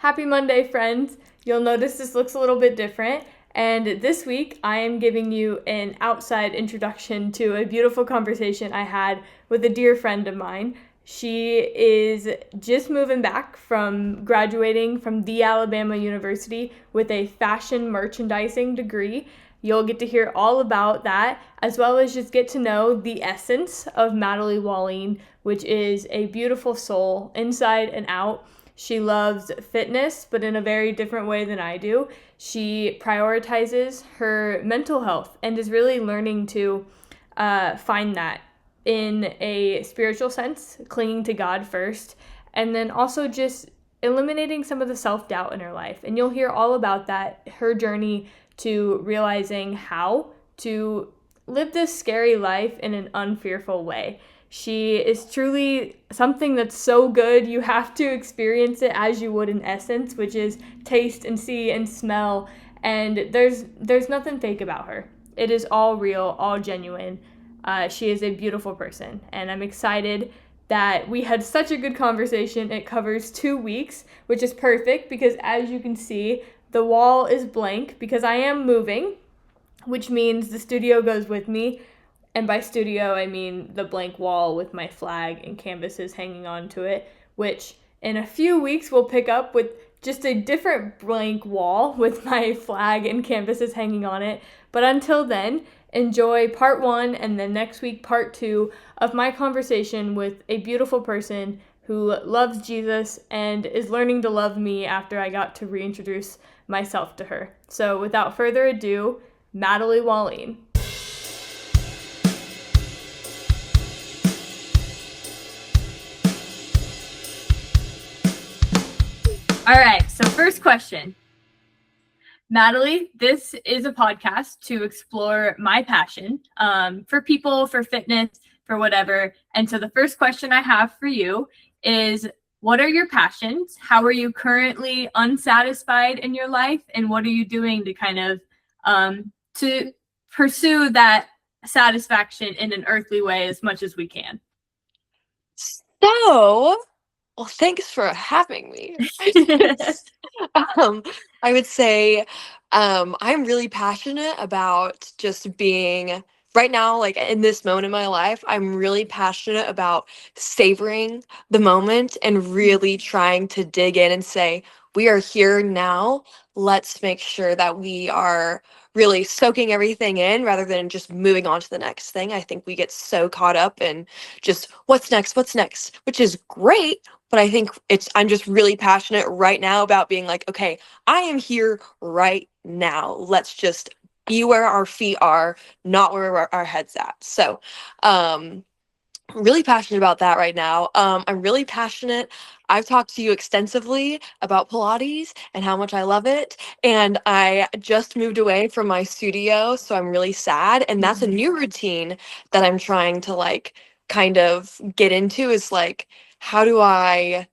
Happy Monday, friends. You'll notice this looks a little bit different. And this week, I am giving you an outside introduction to a beautiful conversation I had with a dear friend of mine. She is just moving back from graduating from the Alabama University with a fashion merchandising degree. You'll get to hear all about that, as well as just get to know the essence of Matalie Wallin, which is a beautiful soul inside and out. She loves fitness, but in a very different way than I do. She prioritizes her mental health and is really learning to find that in a spiritual sense, clinging to God first, and then also just eliminating some of the self-doubt in her life. And you'll hear all about that, her journey to realizing how to live this scary life in an unfearful way. She is truly something that's so good, you have to experience it as you would in essence, which is taste and see and smell. And there's nothing fake about her. It is all real, all genuine. She is a beautiful person, and I'm excited that we had such a good conversation. It covers 2 weeks, which is perfect because, as you can see, the wall is blank because I am moving, which means the studio goes with me. And by studio, I mean the blank wall with my flag and canvases hanging onto it, which in a few weeks we'll pick up with just a different blank wall with my flag and canvases hanging on it. But until then, enjoy part 1 and then next week part 2 of my conversation with a beautiful person who loves Jesus and is learning to love me after I got to reintroduce myself to her. So without further ado, Matalie Wallin. All right, so first question. Matalie, this is a podcast to explore my passion for people, for fitness, for whatever. And so the first question I have for you is, what are your passions? How are you currently unsatisfied in your life? And what are you doing to kind of to pursue that satisfaction in an earthly way as much as we can? So, well, thanks for having me. I would say I'm really passionate about just being right now, like in this moment in my life, I'm really passionate about savoring the moment and really trying to dig in and say, we are here now. Let's make sure that we are really soaking everything in rather than just moving on to the next thing. I think we get so caught up in just what's next, which is great. But I think I'm just really passionate right now about being like, okay, I am here right now. Let's just be where our feet are, not where our head's at. So, really passionate about that right now. I'm really passionate. I've talked to you extensively about Pilates and how much I love it. And I just moved away from my studio, so I'm really sad. And that's a new routine that I'm trying to like kind of get into is like, how do I,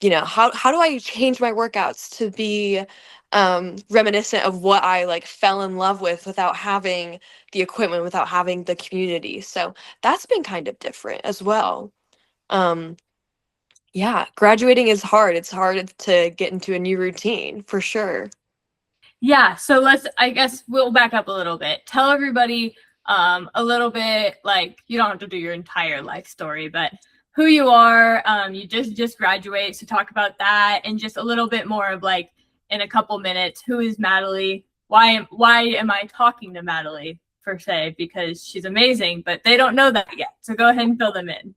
how do I change my workouts to be reminiscent of what I like fell in love with without having the equipment, without having the community. So that's been kind of different as well. Um, yeah, graduating is hard. It's hard to get into a new routine for sure. Yeah, so I guess we'll back up a little bit. Tell everybody a little bit, like, you don't have to do your entire life story, but who you are. You just graduate, so talk about that, and just a little bit more of like, in a couple minutes, who is Matalie? Why am I talking to Matalie per se? Because she's amazing, but they don't know that yet. So go ahead and fill them in.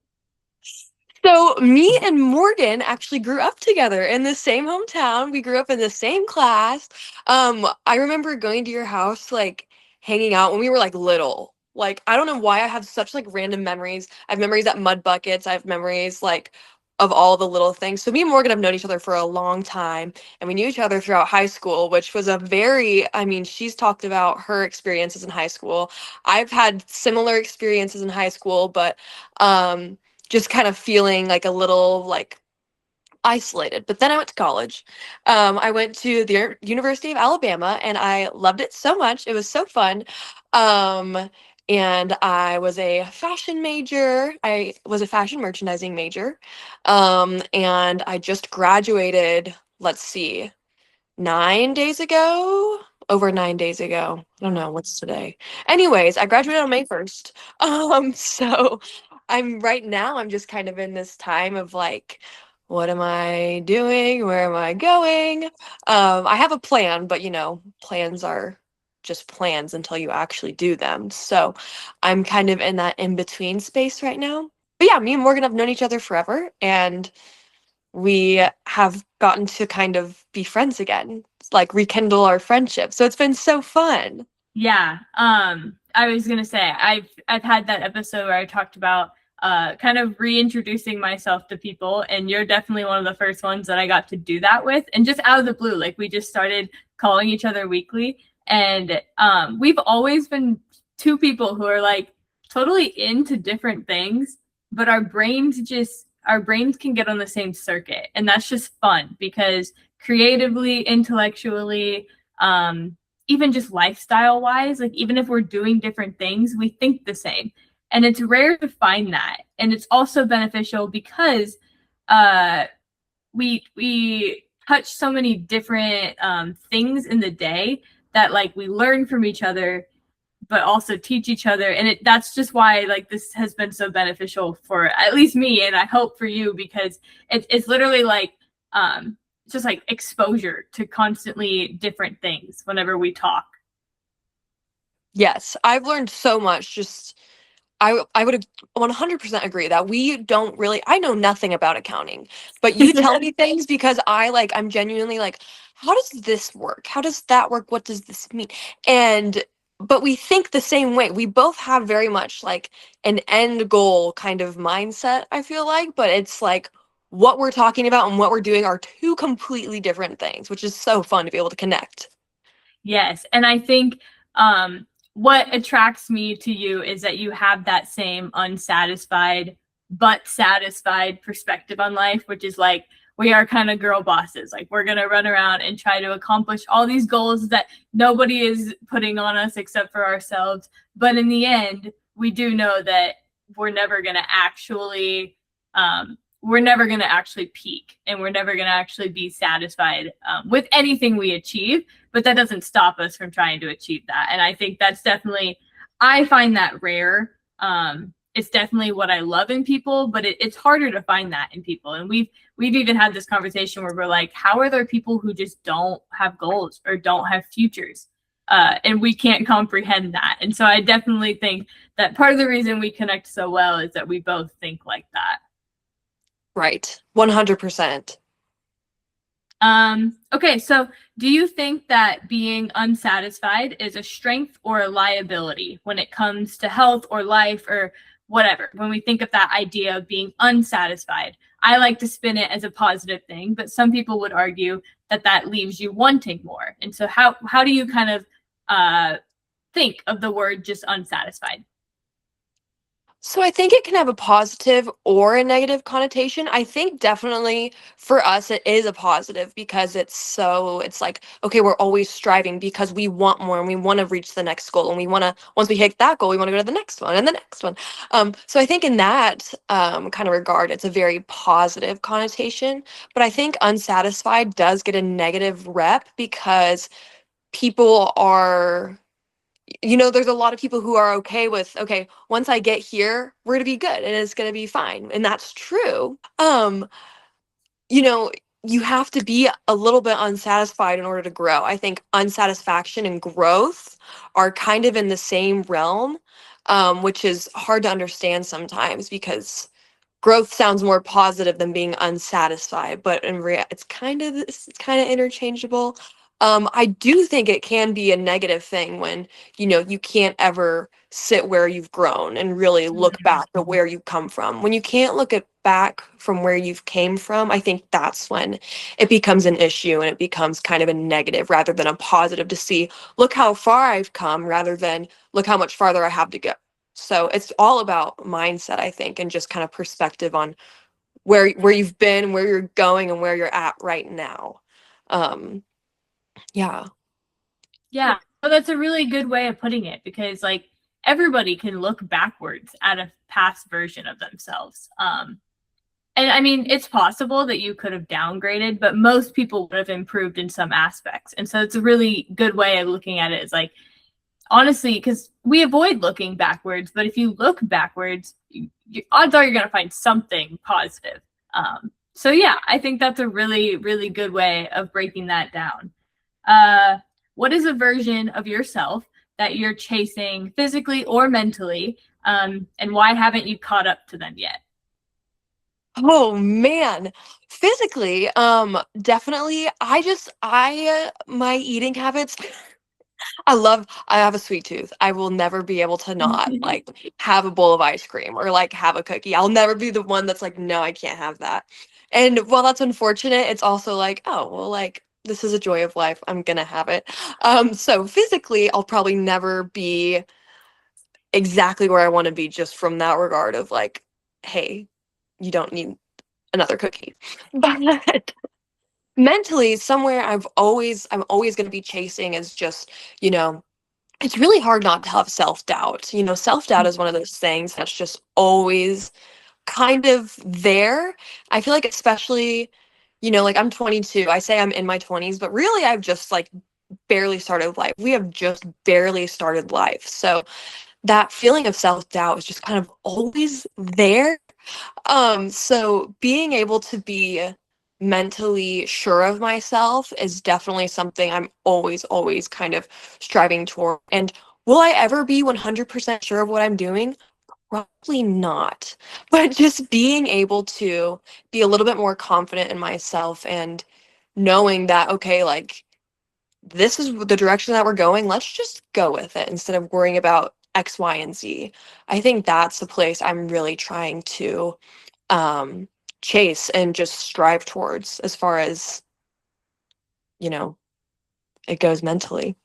So me and Morgan actually grew up together in the same hometown. We grew up in the same class. I remember going to your house, like hanging out when we were like little. Like I don't know why I have such like random memories. I have memories at mud buckets. I have memories like of all the little things. So me and Morgan have known each other for a long time, and we knew each other throughout high school, which was a very, I mean, she's talked about her experiences in high school. I've had similar experiences in high school, but just kind of feeling like a little like isolated. But then I went to college. I went to the University of Alabama and I loved it so much. It was so fun. Um, and I was a fashion major. I was a fashion merchandising major. And I just graduated let's see, 9 days ago, over 9 days ago. I don't know what's today. Anyways, I graduated on May 1st. So right now, I'm just kind of in this time of like, what am I doing? Where am I going? I have a plan, but plans are just plans until you actually do them. So I'm kind of in that in between space right now. But yeah, me and Morgan have known each other forever, and we have gotten to kind of be friends again, like rekindle our friendship. So it's been so fun. Yeah. I was gonna say I've had that episode where I talked about kind of reintroducing myself to people, and you're definitely one of the first ones that I got to do that with. And just out of the blue, like we just started calling each other weekly. And we've always been two people who are like totally into different things, but our brains can get on the same circuit. And that's just fun because creatively, intellectually, even just lifestyle wise, like even if we're doing different things, we think the same. And it's rare to find that. And it's also beneficial because uh, we touch so many different things in the day that like we learn from each other, but also teach each other. And that's just why like this has been so beneficial for at least me, and I hope for you, because it's literally like just like exposure to constantly different things whenever we talk. Yes, I've learned so much. Just I would 100% agree that we don't really, I know nothing about accounting, but you tell me things because I'm genuinely like, how does this work? How does that work? What does this mean? And but we think the same way. We both have very much like an end goal kind of mindset, I feel like, but it's like what we're talking about and what we're doing are two completely different things, which is so fun to be able to connect. Yes. And I think what attracts me to you is that you have that same unsatisfied but satisfied perspective on life, which is like, we are kind of girl bosses. Like, we're going to run around and try to accomplish all these goals that nobody is putting on us except for ourselves. But in the end, we do know that we're never going to actually. We're never going to actually peak, and we're never going to actually be satisfied with anything we achieve, but that doesn't stop us from trying to achieve that. And I think that's definitely, I find that rare. It's definitely what I love in people, but it's harder to find that in people. And we've even had this conversation where we're like, how are there people who just don't have goals or don't have futures? And we can't comprehend that. And so I definitely think that part of the reason we connect so well is that we both think like that. Right. 100%. Okay, so do you think that being unsatisfied is a strength or a liability when it comes to health or life or whatever? When we think of that idea of being unsatisfied, I like to spin it as a positive thing, but some people would argue that that leaves you wanting more. And so how do you kind of uh think of the word just unsatisfied? So I think it can have a positive or a negative connotation. I think definitely for us it is a positive because it's like, okay, we're always striving because we want more and we want to reach the next goal, and we want to, once we hit that goal, we want to go to the next one and the next one. So I think in that kind of regard it's a very positive connotation, but I think unsatisfied does get a negative rep because people are, there's a lot of people who are okay with, okay, once I get here, we're gonna be good and it's gonna be fine. And that's true. You know, you have to be a little bit unsatisfied in order to grow. I think unsatisfaction and growth are kind of in the same realm, which is hard to understand sometimes because growth sounds more positive than being unsatisfied, but it's kind of interchangeable. I do think it can be a negative thing when you can't ever sit where you've grown and really look back at where you come from. When you can't look at back from where you've came from, I think that's when it becomes an issue and it becomes kind of a negative rather than a positive to see, look how far I've come rather than look how much farther I have to go. So it's all about mindset, I think, and just kind of perspective on where you've been, where you're going, and where you're at right now. Um, yeah. Yeah, well, that's a really good way of putting it, because like everybody can look backwards at a past version of themselves. And I mean, it's possible that you could have downgraded, but most people would have improved in some aspects. And so it's a really good way of looking at it. Is like, honestly, because we avoid looking backwards, but if you look backwards, odds are you're going to find something positive. So yeah, I think that's a really, really good way of breaking that down. Uh, what is a version of yourself that you're chasing physically or mentally, and why haven't you caught up to them yet? Oh man. Physically, definitely my eating habits, I have a sweet tooth. I will never be able to not like have a bowl of ice cream or like have a cookie. I'll never be the one that's like, no, I can't have that. And while that's unfortunate, it's also like, oh, well, like this is a joy of life. I'm gonna have it. So physically, I'll probably never be exactly where I want to be just from that regard of like, hey, you don't need another cookie. But mentally, somewhere I'm always going to be chasing is just, you know, it's really hard not to have self-doubt. You know, self-doubt is one of those things that's just always kind of there. I feel like especially, you know, like I'm 22. I say I'm in my 20s, but really I've just like barely started life. We have just barely started life. So that feeling of self-doubt is just kind of always there. So being able to be mentally sure of myself is definitely something I'm always, always kind of striving toward. And will I ever be 100% sure of what I'm doing? Probably not. But just being able to be a little bit more confident in myself and knowing that, okay, like this is the direction that we're going. Let's just go with it instead of worrying about X, Y, and Z. I think that's the place I'm really trying to um, chase and just strive towards as far as, you know, it goes mentally.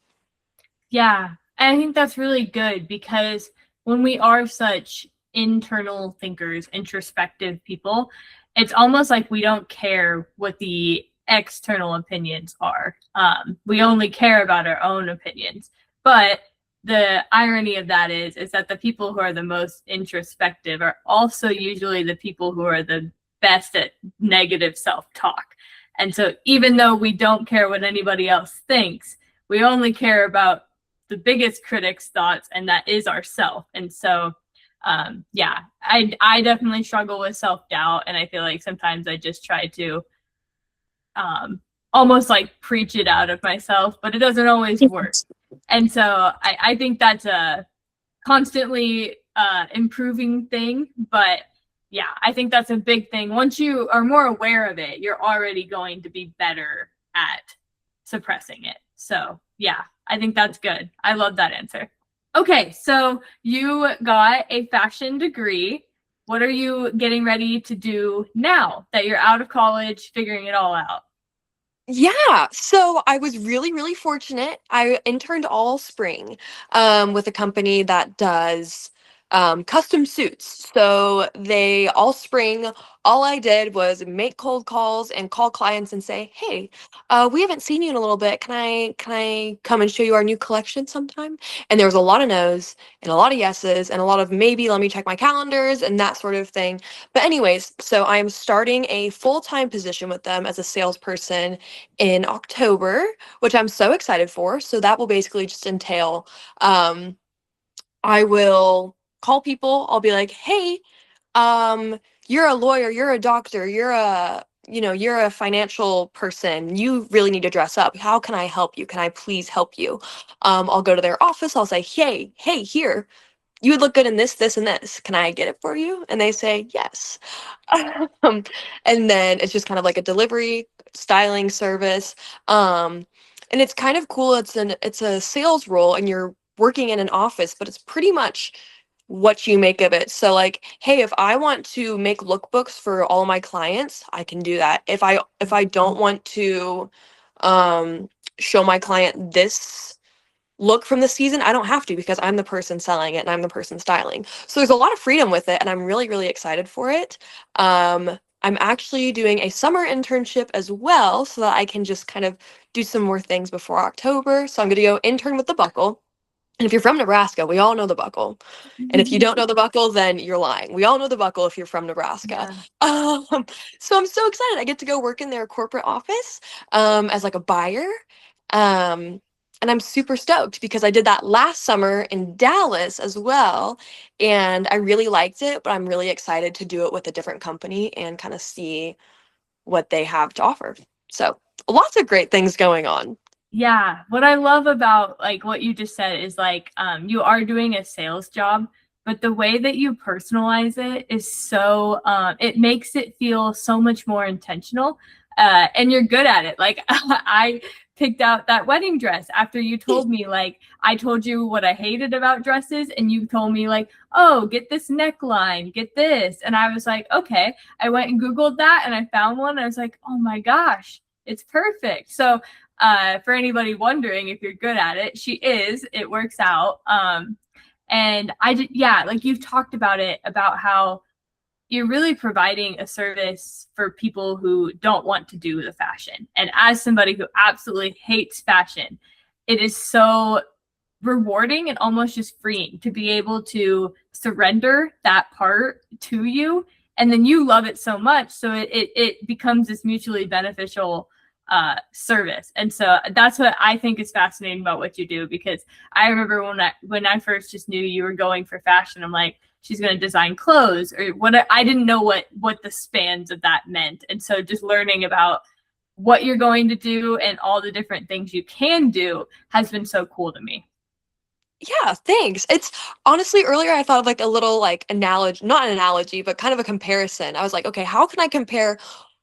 Yeah, I think that's really good because when we are such internal thinkers, introspective people, it's almost like we don't care what the external opinions are. We only care about our own opinions. But the irony of that is that the people who are the most introspective are also usually the people who are the best at negative self-talk. And so even though we don't care what anybody else thinks, we only care about the biggest critic's thoughts, and that is ourself. And so, yeah, I definitely struggle with self doubt, and I feel like sometimes I just try to almost like preach it out of myself, but it doesn't always work. And so I think that's a constantly improving thing, but yeah, I think that's a big thing. Once you are more aware of it, you're already going to be better at suppressing it. So yeah, I think that's good. I love that answer. Okay, so you got a fashion degree. What are you getting ready to do now that you're out of college, figuring it all out? Yeah, so I was really, really fortunate. I interned all spring with a company that does custom suits. So they all spring, all I did was make cold calls and call clients and say, "Hey, we haven't seen you in a little bit. Can I come and show you our new collection sometime?" And there was a lot of no's and a lot of yeses and a lot of maybe let me check my calendars and that sort of thing. But anyways, so I am starting a full-time position with them as a salesperson in October, which I'm so excited for. So that will basically just entail um, I will call people. I'll be like, "Hey, you're a lawyer, you're a doctor, you're a financial person. You really need to dress up. How can I help you? Can I please help you?" I'll go to their office. I'll say, "Hey, here, you would look good in this, this, and this. Can I get it for you?" And they say, "Yes." Um, and then it's just kind of like a delivery styling service. Um, and it's kind of cool. It's a sales role and you're working in an office, but it's pretty much what you make of it. So like, hey, if I want to make lookbooks for all my clients, I can do that. If I don't want to um show my client this look from the season, I don't have to because I'm the person selling it and I'm the person styling. So there's a lot of freedom with it and I'm really, really excited for it. I'm actually doing a summer internship as well so that I can just kind of do some more things before October. So I'm going to go intern with the Buckle. And if you're from Nebraska, we all know the buckle. And if you don't know the buckle, then you're lying. We all know the buckle if you're from Nebraska. Yeah. Um, so I'm so excited. I get to go work in their corporate office as like a buyer. Um, and I'm super stoked because I did that last summer in Dallas as well. And I really liked it, but I'm really excited to do it with a different company and kind of see what they have to offer. So lots of great things going on. Yeah, what I love about like what you just said is like you are doing a sales job, but the way that you personalize it is so it makes it feel so much more intentional. And you're good at it. Like I picked out that wedding dress after you told me like I told you what I hated about dresses and you told me like, "Oh, get this neckline, get this." And I was like, "Okay." I went and googled that and I found one. And I was like, "Oh my gosh, it's perfect." So for anybody wondering if you're good at it, she is. It works out. And yeah, like you've talked about it, about how you're really providing a service for people who don't want to do the fashion. And as somebody who absolutely hates fashion, it is so rewarding and almost just freeing to be able to surrender that part to you, and then you love it so much so it becomes this mutually beneficial service. And so that's what I think is fascinating about what you do, because I remember when I first just knew you were going for fashion, I'm like, she's going to design clothes or what. I didn't know what the spans of that meant, and so just learning about what you're going to do and all the different things you can do has been so cool to me. Yeah, thanks. It's honestly earlier I thought of like a little like analogy, not an analogy, but kind of a comparison. I was like, okay, how can I compare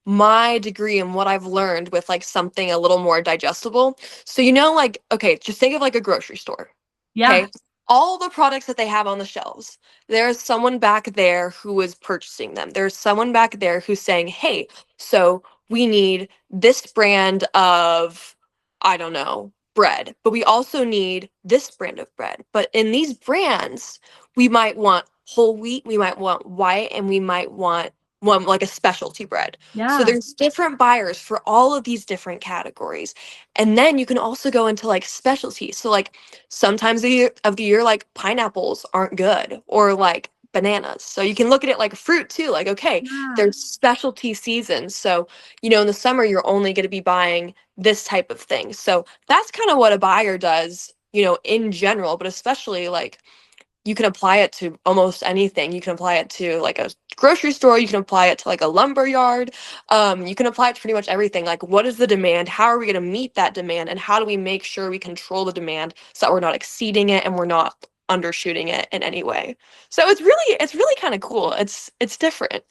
my degree and what I've learned with like something a little more digestible? So like, okay, just think of like a grocery store. Yeah. Okay. All the products that they have on the shelves, there's someone back there who is purchasing them. There's someone back there who's saying, hey, so we need this brand of, I don't know, bread, but we also need this brand of bread. But in these brands, we might want whole wheat, we might want white, and we might want one like a specialty bread. So Yeah. there's different buyers for all of these different categories. And then you can also go into like specialties. So like sometimes of the year like pineapples aren't good or like bananas. So you can look at it like fruit too. Like, okay, Yeah. there's specialty seasons. So, in the summer you're only going to be buying this type of thing. So that's kind of what a buyer does, in general, but especially like you can apply it to almost anything. You can apply it to like a grocery store, you can apply it to like a lumber yard. You can apply it to pretty much everything. Like what is the demand? How are we going to meet that demand? And how do we make sure we control the demand so that we're not exceeding it and we're not undershooting it in any way. So it's really kind of cool. It's different.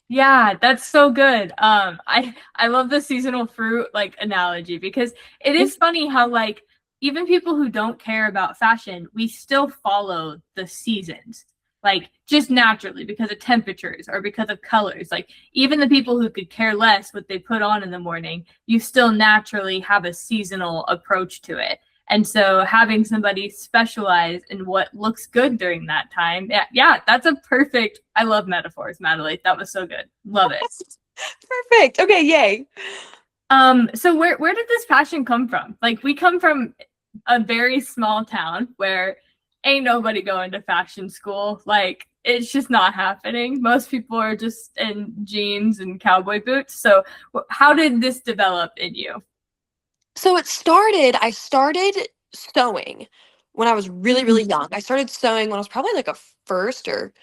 Yeah, that's so good. I love the seasonal fruit like analogy, because it is funny how like even people who don't care about fashion, we still follow the seasons. Like just naturally because of temperatures or because of colors. Like even the people who could care less what they put on in the morning, you still naturally have a seasonal approach to it. And so having somebody specialize in what looks good during that time, yeah, yeah, that's a perfect. I love metaphors, Matalie. That was so good. Love it. Perfect. Okay, yay. So where did this passion come from? Like we come from a very small town where ain't nobody going to fashion school. Like it's just not happening. Most people are just in jeans and cowboy boots. So how did this develop in you? So I started sewing when I was really, really young. I started sewing when I was probably like a first or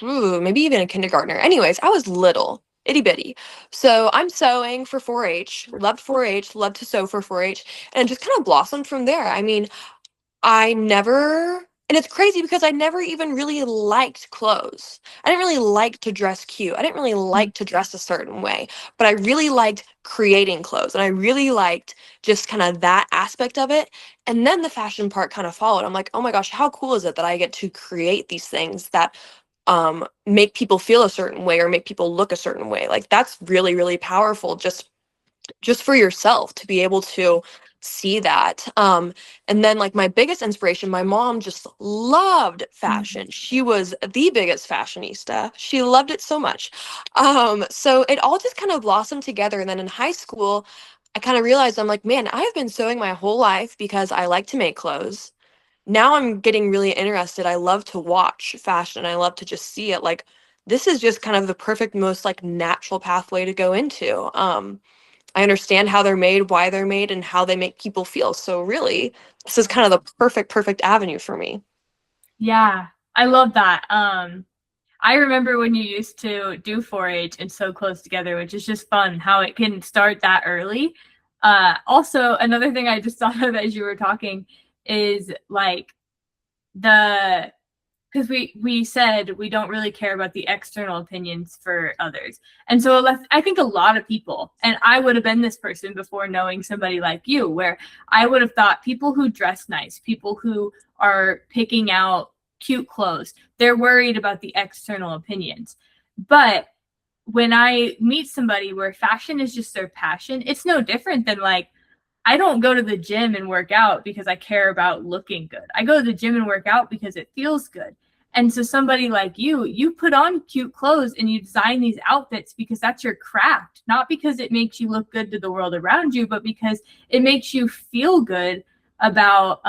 maybe even a kindergartner. Anyways, I was little, itty bitty. So I'm sewing for 4-H, loved 4-H, loved to sew for 4-H, and it just kind of blossomed from there. I mean, I never, and it's crazy because I never even really liked clothes. I didn't really like to dress cute. I didn't really like to dress a certain way, but I really liked creating clothes and I really liked just kind of that aspect of it. And then the fashion part kind of followed. I'm like, oh my gosh, how cool is it that I get to create these things that make people feel a certain way or make people look a certain way? Like that's really, really powerful just for yourself to be able to see that. And then like my biggest inspiration, my mom just loved fashion. She was the biggest fashionista. She loved it so much. So it all just kind of blossomed together. And then in high school, I kind of realized I'm like, man, I've been sewing my whole life because I like to make clothes. now I'm getting really interested. I love to watch fashion. I love to just see it. Like, this is just kind of the perfect, most like natural pathway to go into. I understand how they're made, why they're made, and how they make people feel. So really, this is kind of the perfect avenue for me. Yeah, I love that. I remember when you used to do 4-H and sew clothes together, which is just fun how it can start that early. Also, another thing I just thought of as you were talking is like the because we said we don't really care about the external opinions for others, and so I think a lot of people, and I would have been this person before knowing somebody like you, where I would have thought people who dress nice, people who are picking out cute clothes, they're worried about the external opinions. But when I meet somebody where fashion is just their passion, it's no different than like I don't go to the gym and work out because I care about looking good. I go to the gym and work out because it feels good. And so somebody like you put on cute clothes and you design these outfits because that's your craft, not because it makes you look good to the world around you, but because it makes you feel good about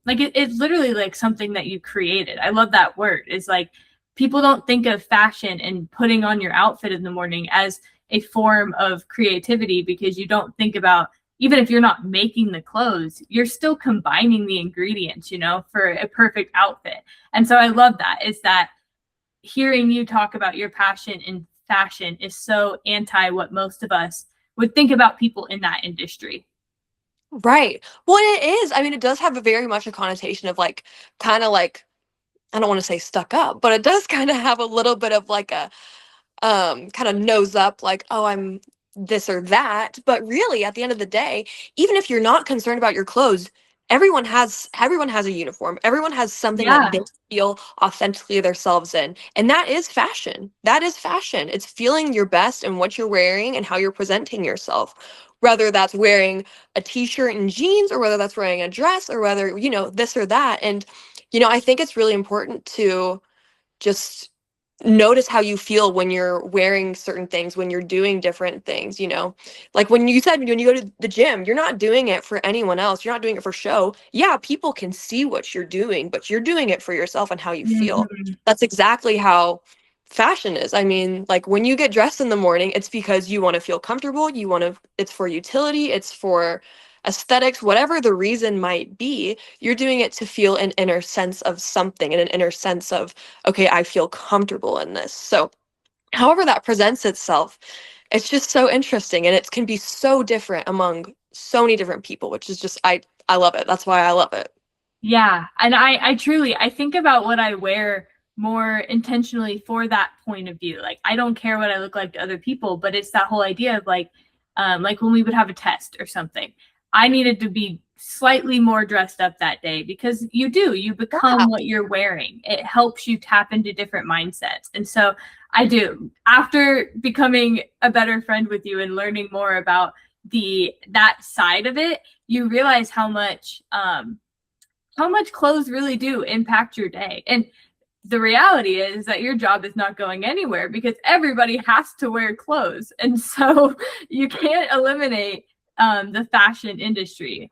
like it's literally like something that you created. I love that word. It's like people don't think of fashion and putting on your outfit in the morning as a form of creativity because you don't think about even if you're not making the clothes, you're still combining the ingredients, you know, for a perfect outfit. And so I love that is that hearing you talk about your passion in fashion is so anti what most of us would think about people in that industry. Right. Well, it is. I mean, it does have a very much a connotation of like, kind of like, I don't want to say stuck up, but it does kind of have a little bit of like a kind of nose up like, oh, I'm this or that. But really, at the end of the day, even if you're not concerned about your clothes, everyone has a uniform. Everyone has something that Yeah. they feel authentically themselves in. And that is fashion. That is fashion. It's feeling your best in what you're wearing and how you're presenting yourself. Whether that's wearing a t-shirt and jeans or whether that's wearing a dress or whether, this or that. And, I think it's really important to just notice how you feel when you're wearing certain things, when you're doing different things. Like when you said when you go to the gym, you're not doing it for anyone else. You're not doing it for show. Yeah, people can see what you're doing, but you're doing it for yourself and how you feel. Mm-hmm. That's exactly how fashion is. I mean, like when you get dressed in the morning, it's because you want to feel comfortable, it's for utility, it's for aesthetics, whatever the reason might be, you're doing it to feel an inner sense of something and an inner sense of, okay, I feel comfortable in this. So, however that presents itself, it's just so interesting and it can be so different among so many different people, which is just I love it. That's why I love it. Yeah, and I truly I think about what I wear more intentionally for that point of view. Like I don't care what I look like to other people, but it's that whole idea of like when we would have a test or something. I needed to be slightly more dressed up that day because you Yeah. become what you're wearing. It helps you tap into different mindsets. And so I do. After becoming a better friend with you and learning more about the that side of it, you realize how much clothes really do impact your day. And the reality is that your job is not going anywhere because everybody has to wear clothes. And so you can't eliminate the fashion industry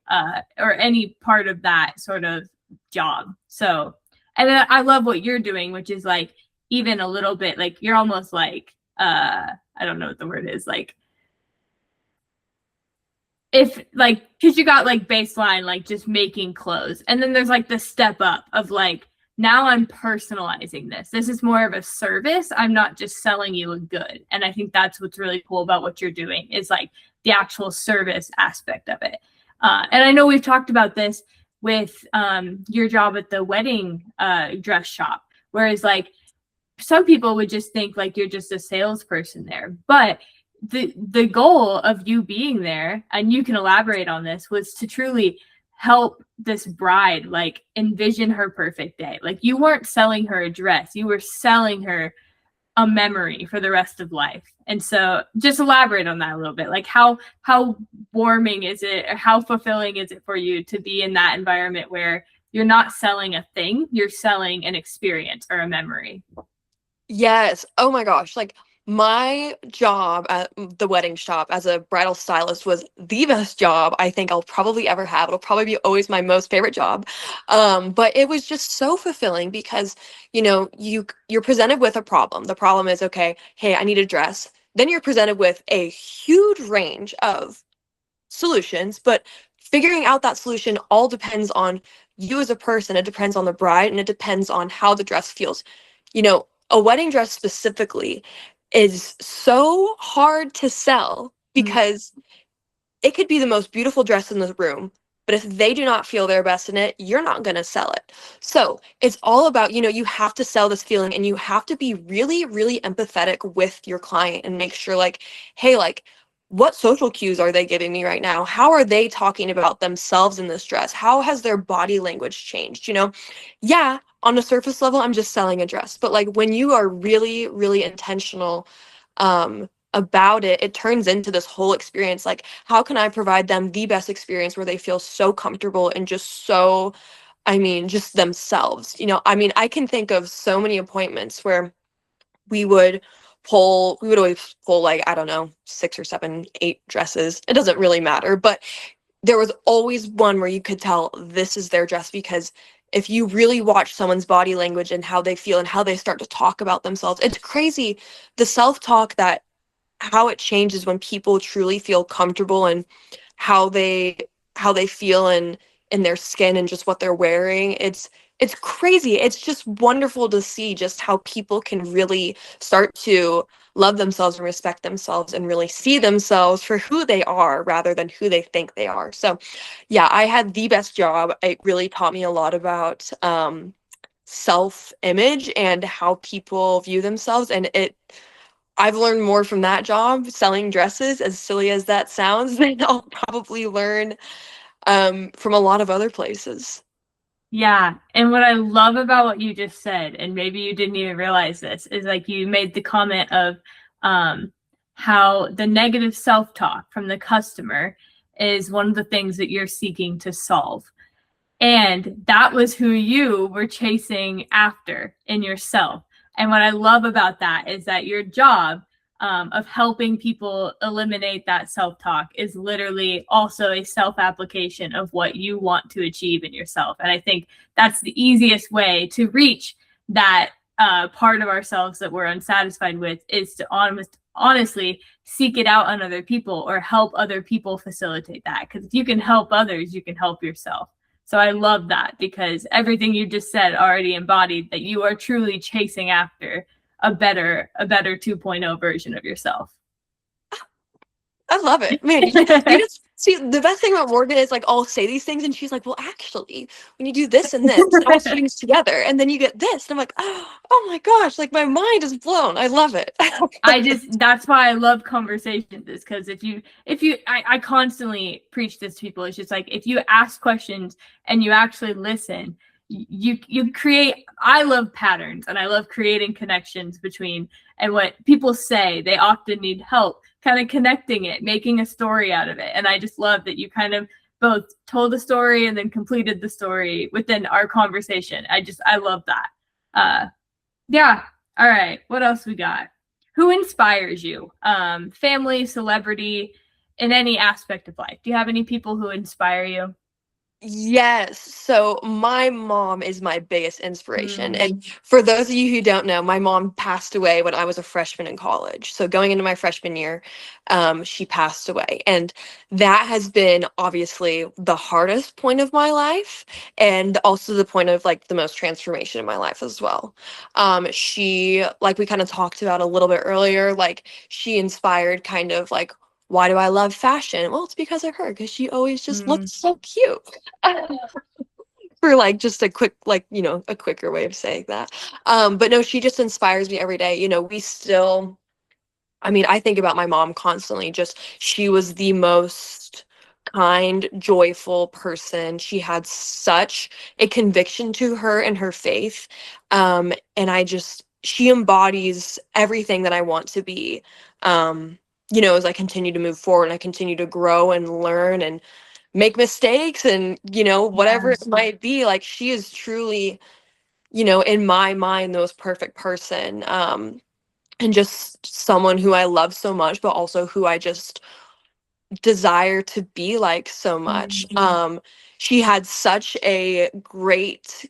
or any part of that sort of job. So, and then I love what you're doing, which is like even a little bit like you're almost like, I don't know what the word is, like if like because you got like baseline like just making clothes and then there's like the step up of like now I'm personalizing this is more of a service. I'm not just selling you a good, and I think that's what's really cool about what you're doing is like the actual service aspect of it. And I know we've talked about this with your job at the wedding dress shop, whereas like some people would just think like you're just a salesperson there, but the goal of you being there, and you can elaborate on this, was to truly help this bride like envision her perfect day. Like you weren't selling her a dress, you were selling her a memory for the rest of life. And so just elaborate on that a little bit. Like how warming is it or how fulfilling is it for you to be in that environment where you're not selling a thing, you're selling an experience or a memory. Yes. Oh my gosh. Like My job at the wedding shop as a bridal stylist was the best job I think I'll probably ever have. It'll probably be always my most favorite job. But it was just so fulfilling because, you're presented with a problem. The problem is, okay, hey, I need a dress. Then you're presented with a huge range of solutions, but figuring out that solution all depends on you as a person. It depends on the bride and it depends on how the dress feels. A wedding dress specifically is so hard to sell Mm, because it could be the most beautiful dress in the room, but if they do not feel their best in it, you're not going to sell it. So it's all about, you have to sell this feeling and you have to be really, really empathetic with your client and make sure, like, hey, like, what social cues are they giving me right now? How are they talking about themselves in this dress? How has their body language changed? Yeah, on a surface level, I'm just selling a dress, but like when you are really, really intentional, about it, it turns into this whole experience. Like, how can I provide them the best experience where they feel so comfortable and just so, just themselves? I can think of so many appointments where we would always pull, like, I don't know, 6 or 7, 8 dresses. It doesn't really matter, but there was always one where you could tell this is their dress because if you really watch someone's body language and how they feel and how they start to talk about themselves, it's crazy the self-talk that how it changes when people truly feel comfortable and how they how they feel in their skin and just what they're wearing. It's crazy. It's just wonderful to see just how people can really start to love themselves and respect themselves and really see themselves for who they are rather than who they think they are. So yeah, I had the best job. It really taught me a lot about self-image and how people view themselves, and I've learned more from that job selling dresses, as silly as that sounds, than I'll probably learn from a lot of other places. yeah. And what I love about what you just said, and maybe you didn't even realize this, is like you made the comment of um, how the negative self-talk from the customer is one of the things that you're seeking to solve. And that was who you were chasing after in yourself. And what I love about that is that your job of helping people eliminate that self talk is literally also a self application of what you want to achieve in yourself. And I think that's the easiest way to reach that part of ourselves that we're unsatisfied with is to honestly seek it out on other people or help other people facilitate that. Because if you can help others, you can help yourself. So I love that because everything you just said already embodied that you are truly chasing after a better 2.0 version of yourself. I love it. Man, you just see the best thing about Morgan is like I'll say these things and she's like, well, actually, when you do this and this, it all strings together, and then you get this. And I'm like, oh my gosh, like my mind is blown. I love it. I love I just it. that's why I love conversations is because if you I constantly preach this to people. It's just like if you ask questions and you actually listen, you create. I love patterns and I love creating connections between and what people say they often need help kind of connecting it, making a story out of it. And I just love that you kind of both told a story and then completed the story within our conversation. I love that. Yeah. All right. What else we got? Who inspires you? Family, celebrity, in any aspect of life. Do you have any people who inspire you? Yes. So my mom is my biggest inspiration. Mm, And for those of you who don't know, my mom passed away when I was a freshman in college. So going into my freshman year, she passed away. And that has been obviously the hardest point of my life and also the point of like the most transformation in my life as well. She, like we kind of talked about a little bit earlier, like she inspired kind of like why do I love fashion? Well, it's because of her, because she always just mm, looks so cute. For like just a quick, like, a quicker way of saying that. But no, she just inspires me every day. We still, I think about my mom constantly. Just she was the most kind, joyful person. She had such a conviction to her and her faith. And she embodies everything that I want to be. As I continue to move forward and I continue to grow and learn and make mistakes and, yeah. whatever it might be, like she is truly, in my mind, the most perfect person. and just someone who I love so much, but also who I just desire to be like so much. Mm. She had such a great,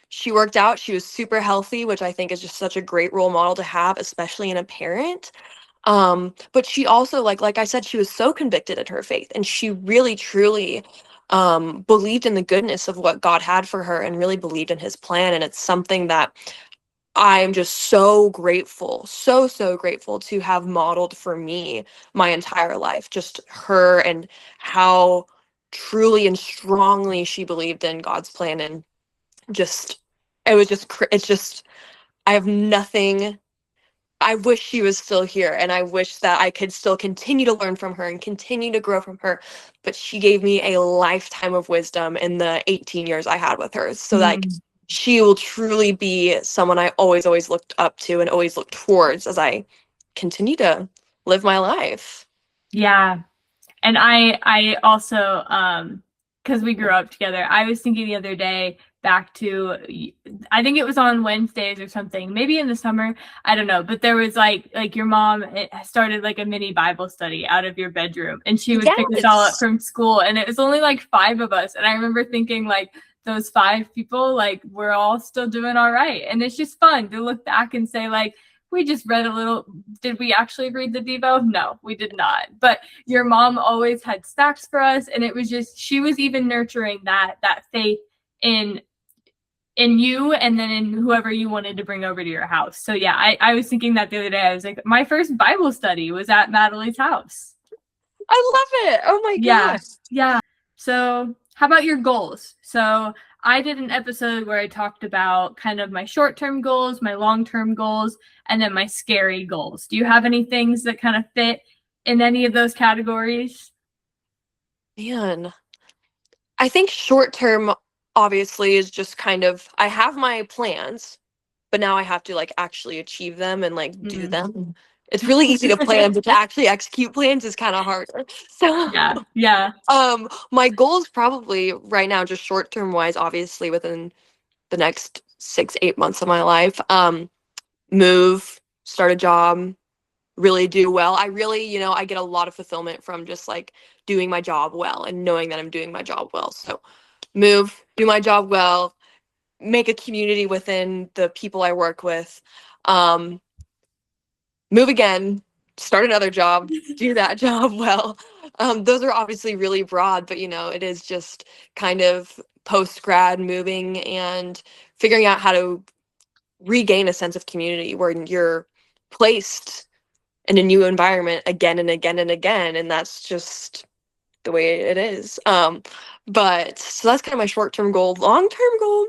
she worked out, she was super healthy, which I think is just such a great role model to have, especially in a parent. But she also, like I said, she was so convicted in her faith, and she really truly believed in the goodness of what God had for her and really believed in his plan. And it's something that I am just so grateful, so grateful to have modeled for me my entire life. Just her and how truly and strongly she believed in God's plan. And just, it was just, it's just, I have nothing. I wish she was still here, and I wish that I could still continue to learn from her and continue to grow from her. But she gave me a lifetime of wisdom in the 18 years I had with her. So like Mm. she will truly be someone I always looked up to and always looked towards as I continue to live my life. Yeah. And I also because we grew up together, I was thinking the other day back to, I think it was on Wednesdays or something, maybe in the summer, I don't know, but there was like your mom started like a mini Bible study out of your bedroom, and she would pick us all up Yes. from school, and it was only like five of us, and I remember thinking like those five people, like we're all still doing all right, and it's just fun to look back and say like we just read a little. Did we actually read the Devo? No, we did not. But your mom always had snacks for us, and it was just, she was even nurturing that faith in you, and then in whoever you wanted to bring over to your house. So yeah, I was thinking that the other day. I was like, my first Bible study was at Matalie's house. I love it. Oh my Yeah. gosh. Yeah. So how about your goals? So I did an episode where I talked about kind of my short-term goals, my long-term goals, and then my scary goals. Do you have any things that kind of fit in any of those categories? Man. I think short term obviously is just kind of I have my plans, but now I have to like actually achieve them and like do Mm. them. It's really easy to plan, but to actually execute plans is kind of harder. So, Yeah, yeah. my goals probably right now, just short term wise, obviously within the next 6, 8 months of my life, move, start a job, really do well. I really, I get a lot of fulfillment from just like doing my job well and knowing that I'm doing my job well. So, move, do my job well, make a community within the people I work with, um, move again, start another job, do that job well. Those are obviously really broad, but it is just kind of post grad moving and figuring out how to regain a sense of community where you're placed in a new environment again and again and again. And that's just the way it is. But so that's kind of my short term goal. Long term goal,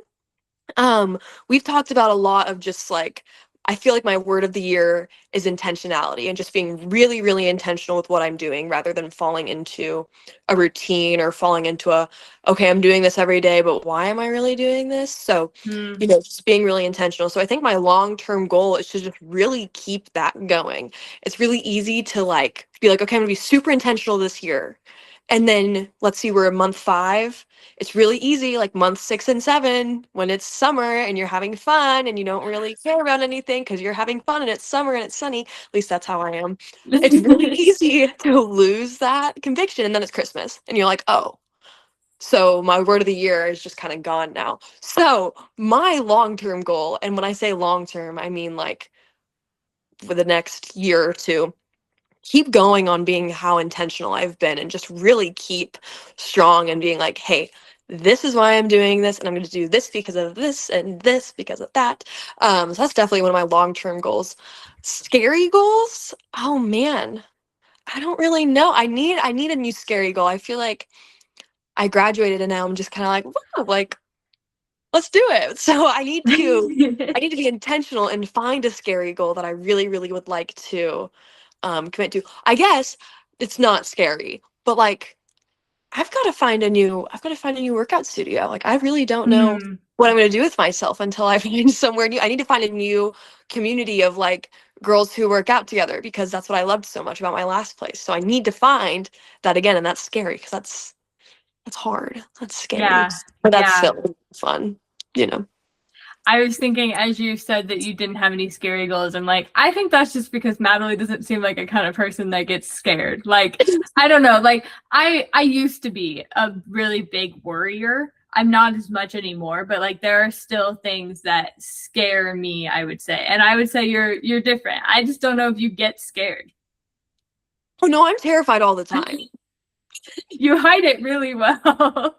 um, we've talked about a lot of just like I feel like my word of the year is intentionality and just being really, really intentional with what I'm doing rather than falling into a routine or falling into okay, I'm doing this every day, but why am I really doing this? So, Mm. just being really intentional. So I think my long-term goal is to just really keep that going. It's really easy to like be like, okay, I'm gonna be super intentional this year. And then let's see, we're in month 5. It's really easy, like month 6 and 7, when it's summer and you're having fun and you don't really care about anything because you're having fun and it's summer and it's sunny. At least that's how I am. It's really easy to lose that conviction. And then it's Christmas and you're like, oh, so my word of the year is just kind of gone now. So my long term goal, and when I say long term, I mean like for the next year or two, keep going on being how intentional I've been and just really keep strong and being like, hey, this is why I'm doing this, and I'm going to do this because of this and this because of that. So that's definitely one of my long-term goals. Scary goals? Oh man, I don't really know. I need a new scary goal. I feel like I graduated and now I'm just kind of like, wow, like let's do it. So I need to be intentional and find a scary goal that I really, really would like to commit to. I guess it's not scary, but like I've got to find a new workout studio. Like I really don't know Mm. what I'm going to do with myself until I find somewhere new. I need to find a new community of like girls who work out together because that's what I loved so much about my last place. So I need to find that again, and that's scary because that's hard. That's scary. Yeah, But that's yeah. still fun, you know. I was thinking as you said that you didn't have any scary goals. I'm like, I think that's just because Matalie doesn't seem like a kind of person that gets scared. Like, I don't know. Like, I used to be a really big worrier. I'm not as much anymore, but like there are still things that scare me, I would say. And I would say you're different. I just don't know if you get scared. Oh no, I'm terrified all the time. You hide it really well.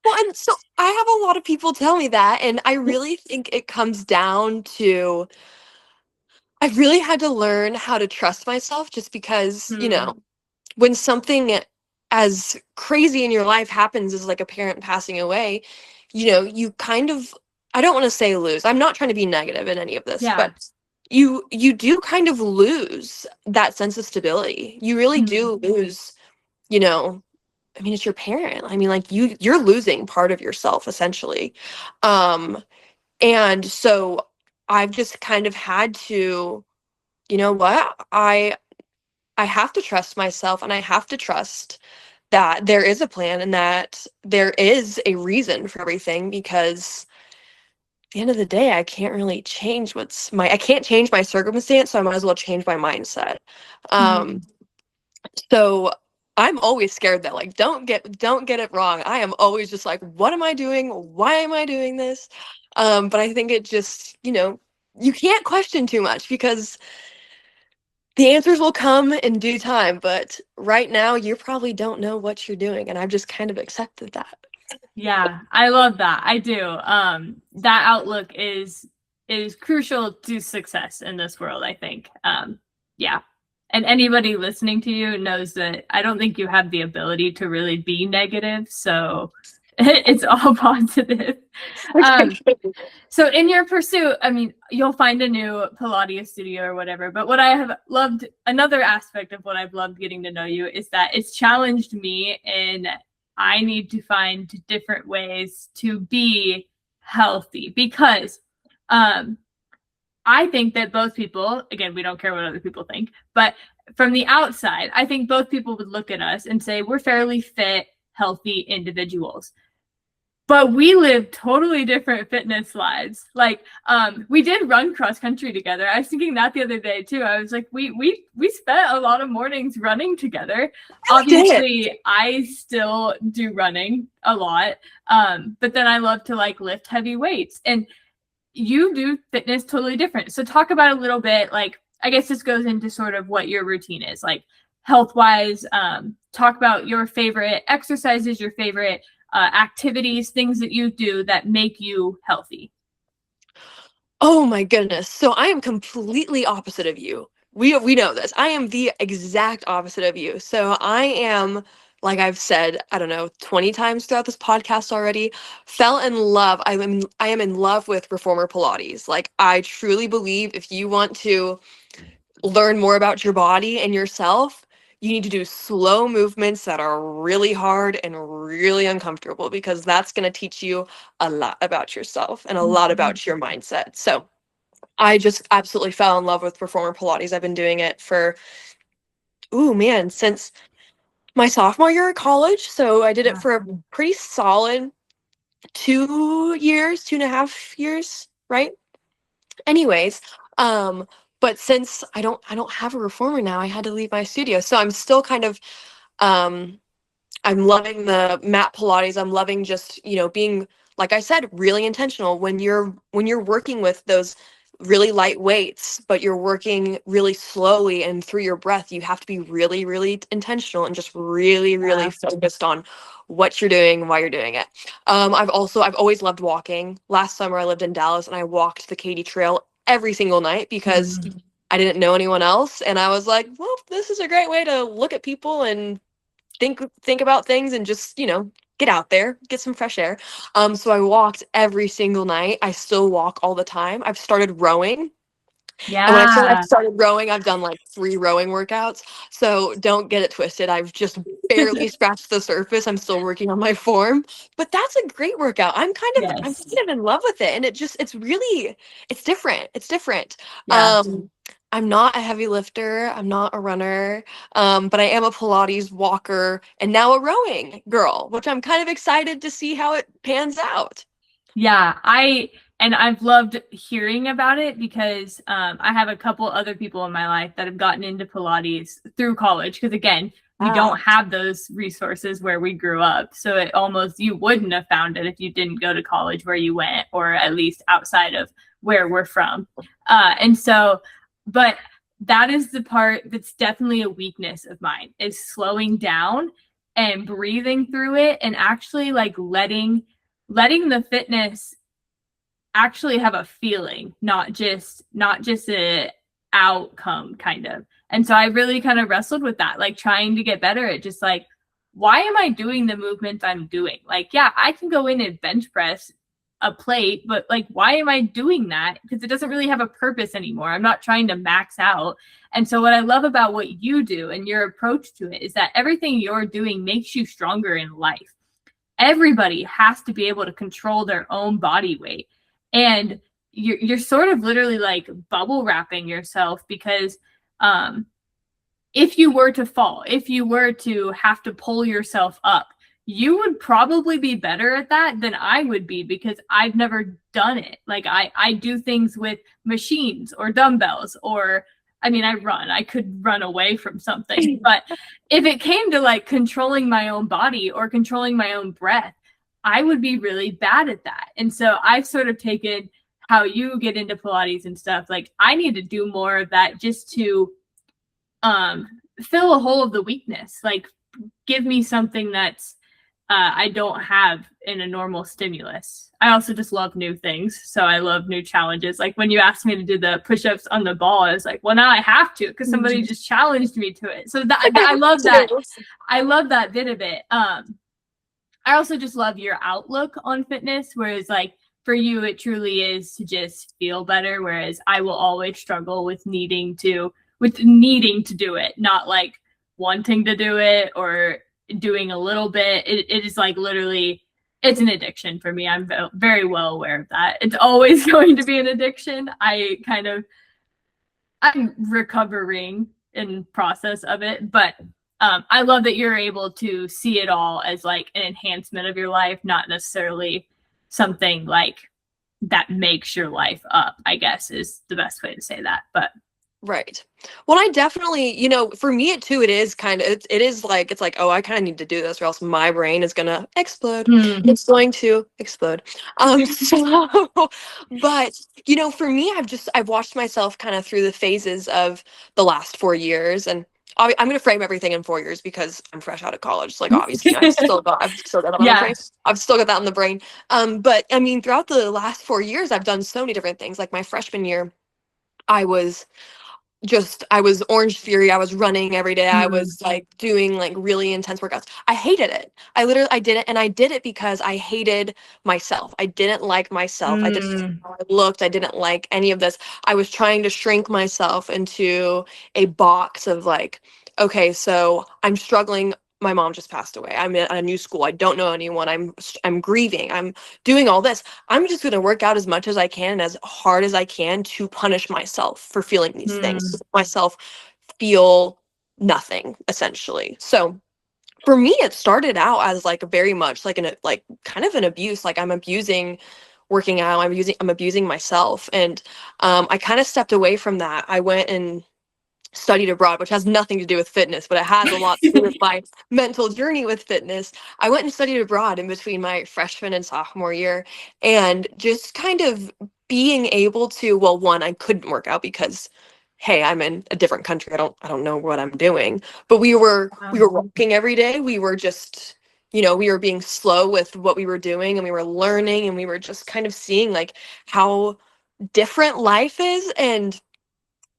Well, and so I have a lot of people tell me that, and I really think it comes down to I really had to learn how to trust myself just because, Hmm. when something as crazy in your life happens as like a parent passing away, you kind of I don't want to say lose. I'm not trying to be negative in any of this, Yeah. but you do kind of lose that sense of stability. You really Hmm. do lose, you know, I mean it's your parent. I mean like you're losing part of yourself essentially. Um and so I've just kind of had to, you know what? I have to trust myself and I have to trust that there is a plan and that there is a reason for everything because at the end of the day I can't really change I can't change my circumstance, so I might as well change my mindset. Um Hmm. so I'm always scared that like don't get it wrong. I am always just like what am I doing? Why am I doing this? But I think it just, you can't question too much because the answers will come in due time, but right now you probably don't know what you're doing, and I've just kind of accepted that. Yeah, I love that. I do. That outlook is crucial to success in this world, I think. Yeah. And anybody listening to you knows that I don't think you have the ability to really be negative, so it's all positive. Um, Okay. so in your pursuit, I mean, you'll find a new Pilates studio or whatever, but what I have loved, another aspect of what I've loved getting to know you is that it's challenged me in I need to find different ways to be healthy because um I think that both people, again, we don't care what other people think, but from the outside, I think both people would look at us and say we're fairly fit, healthy individuals, but we live totally different fitness lives. Like, we did run cross country together. I was thinking that the other day too. I was like, we spent a lot of mornings running together. I did it. Obviously, I still do running a lot, but then I love to like lift heavy weights, and you do fitness totally different. So talk about a little bit, like, I guess this goes into sort of what your routine is, like health wise. Talk about your favorite exercises, your favorite activities, things that you do that make you healthy. Oh my goodness. So I am completely opposite of you. We know this. I am the exact opposite of you. So I am, like I've said, I don't know, 20 times throughout this podcast already, fell in love. I am in love with reformer Pilates. Like I truly believe if you want to learn more about your body and yourself, you need to do slow movements that are really hard and really uncomfortable because that's going to teach you a lot about yourself and a lot Mhm. about your mindset. So, I just absolutely fell in love with performer Pilates. I've been doing it for, ooh man, since my sophomore year of college. So I did it Yeah. for a pretty solid 2 years, 2.5 years, right? Anyways, um, but since I don't have a reformer now, I had to leave my studio. So I'm still kind of um I'm loving the mat Pilates. I'm loving just, being, like I said, really intentional when you're working with those really light weights, but you're working really slowly and through your breath, you have to be really, really intentional and just really, really Yeah. focused on what you're doing, why you're doing it. I've always loved walking. Last summer I lived in Dallas and I walked the Katy Trail every single night because Mm. I didn't know anyone else. And I was like, well, this is a great way to look at people and think about things and just get out there, get some fresh air. So I walked every single night. I still walk all the time. I've started rowing, and when I say I've Yeah. started rowing, I've done like 3 rowing workouts. So don't get it twisted. I've just barely scratched the surface. I'm still working on my form, but that's a great workout. I'm Yes. kind of in love with it, and it's different. It's different. Yeah. Um, I'm not a heavy lifter. I'm not a runner, but I am a Pilates walker and now a rowing girl, which I'm kind of excited to see how it pans out. Yeah, I and I've loved hearing about it because I have a couple other people in my life that have gotten into Pilates through college. Because again, we Ah, don't have those resources where we grew up. So it almost, you wouldn't have found it if you didn't go to college where you went, or at least outside of where we're from. And so, but that is the part that's definitely a weakness of mine, is slowing down and breathing through it, and actually like letting the fitness actually have a feeling, not just a outcome kind of. And so I really kind of wrestled with that, like trying to get better at just like, why am I doing the movement I'm doing? Like, yeah, I can go in and bench press a plate, but like, why am I doing that? Because it doesn't really have a purpose anymore. I'm not trying to max out. And so what I love about what you do and your approach to it is that everything you're doing makes you stronger in life. Everybody has to be able to control their own body weight, and you're sort of literally like bubble wrapping yourself, because um if you were to fall, if you were to have to pull yourself up, you would probably be better at that than I would be, because I've never done it. Like I do things with machines or dumbbells, or I mean, I could run away from something, but if it came to like controlling my own body or controlling my own breath, I would be really bad at that. And so I've sort of taken how you get into Pilates and stuff. Like, I need to do more of that just to um fill a hole of the weakness, like give me something that's I don't have in a normal stimulus. I also just love new things, so I love new challenges. Like when you asked me to do the push-ups on the ball, I was like, well, now I have to, because somebody just challenged me to it. So that I love that. I love that bit of it. I also just love your outlook on fitness, whereas like for you, it truly is to just feel better. Whereas I will always struggle with needing to do it, not like wanting to do it or doing a little bit. It is like literally, it's an addiction for me. I'm very well aware of that. It's always going to be an addiction. I'm recovering in process of it, but I love that you're able to see it all as like an enhancement of your life, not necessarily something like that makes your life up, I guess is the best way to say that. But right. Well, I definitely, for me it too, it is kind of, it is like, it's like, oh, I kind of need to do this or else my brain is gonna explode. It's going to explode. So, but for me, I've watched myself kind of through the phases of the last 4 years, and I'm gonna frame everything in 4 years because I'm fresh out of college. So, like, obviously, I've still got that on the yeah. brain. I've still got that on the brain. But I mean, throughout the last 4 years, I've done so many different things. Like my freshman year, I was I was orange fury. I was running every day. I was like doing like really intense workouts. I hated it. I did it, and I did it because I hated myself. I didn't like myself. I didn't like how I looked. I didn't like any of this. I was trying to shrink myself into a box of like, okay, so I'm struggling. My mom just passed away. I'm at a new school. I don't know anyone. I'm grieving. I'm doing all this. I'm just going to work out as much as I can and as hard as I can to punish myself for feeling these things, to make myself feel nothing, essentially. So for me, it started out as like very much like like kind of an abuse. Like I'm abusing working out. I'm abusing myself. And I kind of stepped away from that. I went and studied abroad, which has nothing to do with fitness, but it has a lot to do with my mental journey with fitness. I went and studied abroad in between my freshman and sophomore year, and just kind of being able to, well, one, I couldn't work out because hey, I'm in a different country. I don't know what I'm doing. But we were walking every day. We were just we were being slow with what we were doing, and we were learning, and we were just kind of seeing like how different life is. And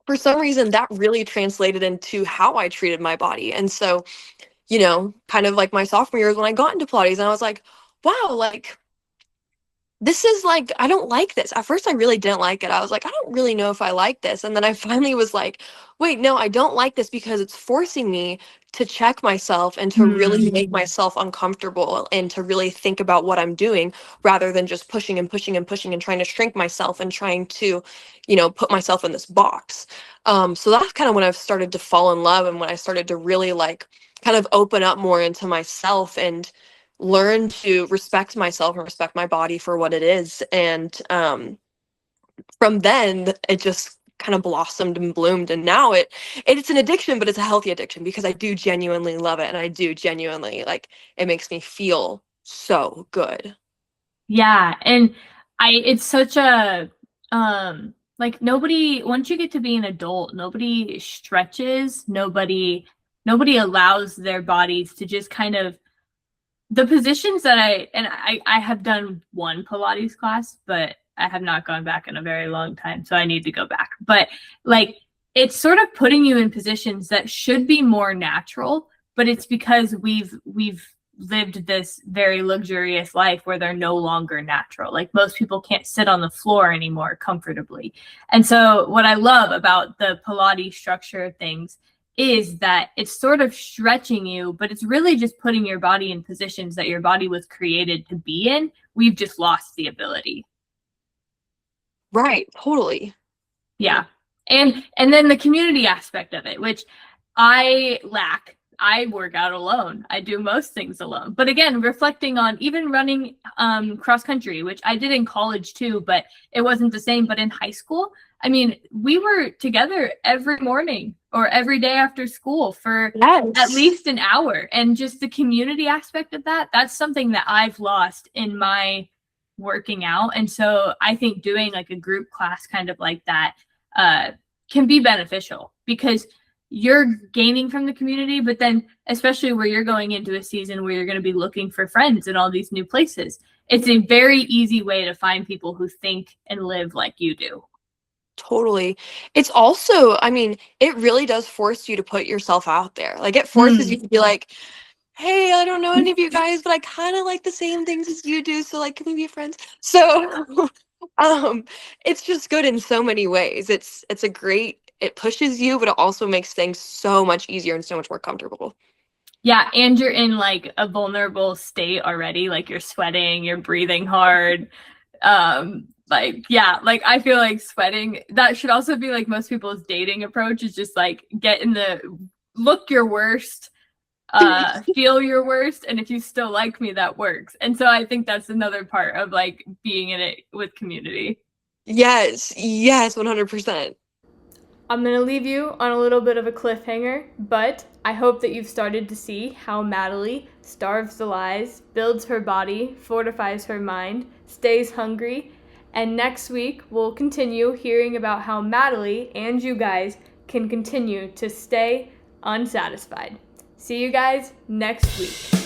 for some reason that really translated into how I treated my body. And so, kind of like my sophomore year is when I got into Pilates, and I was like, wow, like this is like, I don't like this. At first, I really didn't like it. I was like, I don't really know if I like this. And then I finally was like, wait, no, I don't like this because it's forcing me to check myself and to really make myself uncomfortable and to really think about what I'm doing rather than just pushing and pushing and pushing and trying to shrink myself and trying to, put myself in this box. So that's kind of when I've started to fall in love and when I started to really like kind of open up more into myself and learn to respect myself and respect my body for what it is. And from then it just kind of blossomed and bloomed, and now it's an addiction, but it's a healthy addiction because I do genuinely love it, and I do genuinely like it makes me feel so good. Yeah, and it's such a like nobody once you get to be an adult, nobody stretches, nobody allows their bodies to just kind of the positions that I have done one Pilates class, but I have not gone back in a very long time, so I need to go back. But like it's sort of putting you in positions that should be more natural, but it's because we've lived this very luxurious life where they're no longer natural. Like most people can't sit on the floor anymore comfortably. And so what I love about the Pilates structure of things is that it's sort of stretching you, but it's really just putting your body in positions that your body was created to be in. We've just lost the ability. Right, totally. Yeah. And then the community aspect of it, which I lack. I work out alone. I do most things alone. But again, reflecting on even running cross country, which I did in college too, but it wasn't the same. But in high school, I mean, we were together every morning or every day after school for at Yes. least an hour. And just the community aspect of that, that's something that I've lost in my working out. And so I think doing like a group class kind of like that can be beneficial because you're gaining from the community, but then especially where you're going into a season where you're going to be looking for friends in all these new places, it's a very easy way to find people who think and live like you do. Totally. It's also, I mean, it really does force you to put yourself out there. Like it forces Hmm. you to be like, hey, I don't know any of you guys, but I kind of like the same things as you do, so like can we be friends? So um it's just good in so many ways. It's a great, it pushes you, but it also makes things so much easier and so much more comfortable. Yeah, and you're in like a vulnerable state already, like you're sweating, you're breathing hard. Like yeah, like I feel like sweating, that should also be like most people's dating approach is just like get in the look your worst, feel your worst, and if you still like me, that works. And so I think that's another part of like being in it with community. Yes, yes, 100%. I'm going to leave you on a little bit of a cliffhanger, but I hope that you've started to see how Matalie starves the lies, builds her body, fortifies her mind, stays hungry, and next week we'll continue hearing about how Matalie and you guys can continue to stay unsatisfied. See you guys next week.